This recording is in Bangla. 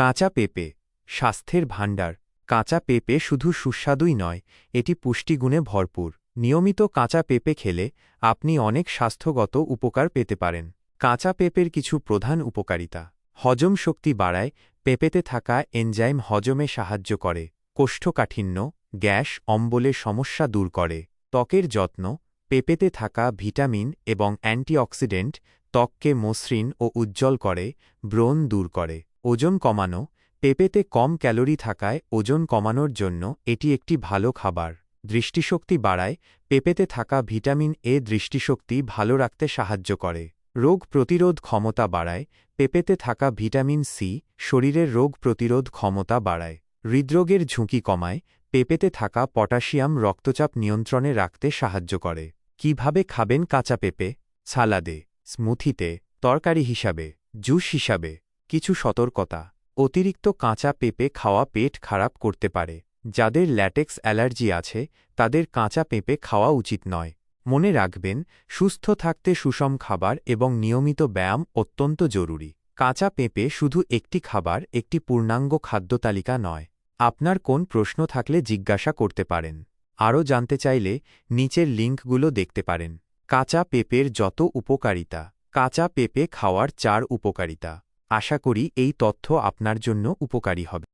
কাঁচা পেঁপে স্বাস্থ্যের ভাণ্ডার। কাঁচা পেঁপে শুধু সুস্বাদুই নয়, এটি পুষ্টিগুণে ভরপুর। নিয়মিত কাঁচা পেঁপে খেলে আপনি অনেক স্বাস্থ্যগত উপকার পেতে পারেন। কাঁচা পেঁপের কিছু প্রধান উপকারিতা: হজম শক্তি বাড়ায়। পেঁপেতে থাকা এনজাইম হজমে সাহায্য করে। কোষ্ঠকাঠিন্য, গ্যাস, অম্বলের সমস্যা দূর করে। ত্বকের যত্ন: পেঁপেতে থাকা ভিটামিন এবং অ্যান্টিঅক্সিডেন্ট ত্বককে মসৃণ ও উজ্জ্বল করে, ব্রণ দূর করে। ওজন কমানো: পেঁপেতে কম ক্যালোরি থাকায় ওজন কমানোর জন্য এটি একটি ভালো খাবার। দৃষ্টিশক্তি বাড়ায়। পেঁপেতে থাকা ভিটামিন এ দৃষ্টিশক্তি ভালো রাখতে সাহায্য করে। রোগ প্রতিরোধ ক্ষমতা বাড়ায়। পেঁপেতে থাকা ভিটামিন সি শরীরের রোগ প্রতিরোধ ক্ষমতা বাড়ায়। হৃদরোগের ঝুঁকি কমায়। পেঁপেতে থাকা পটাশিয়াম রক্তচাপ নিয়ন্ত্রণে রাখতে সাহায্য করে। কিভাবে খাবেন কাঁচা পেঁপে? সালাদে, স্মুথিতে, তরকারি হিসাবে, জুস হিসাবে। কিছু সতর্কতা: অতিরিক্ত কাঁচা পেঁপে খাওয়া পেট খারাপ করতে পারে। যাদের ল্যাটেক্স অ্যালার্জি আছে তাদের কাঁচা পেঁপে খাওয়া উচিত নয়। মনে রাখবেন, সুস্থ থাকতে সুষম খাবার এবং নিয়মিত ব্যায়াম অত্যন্ত জরুরি। কাঁচা পেঁপে শুধু একটি খাবার, একটি পূর্ণাঙ্গ খাদ্যতালিকা নয়। আপনার কোন প্রশ্ন থাকলে জিজ্ঞাসা করতে পারেন। আরও জানতে চাইলে নিচের লিঙ্কগুলো দেখতে পারেন। কাঁচা পেঁপের যত উপকারিতা। কাঁচা পেঁপে খাওয়ার 4 উপকারিতা। আশা করি এই তথ্য আপনার জন্য উপকারী হবে।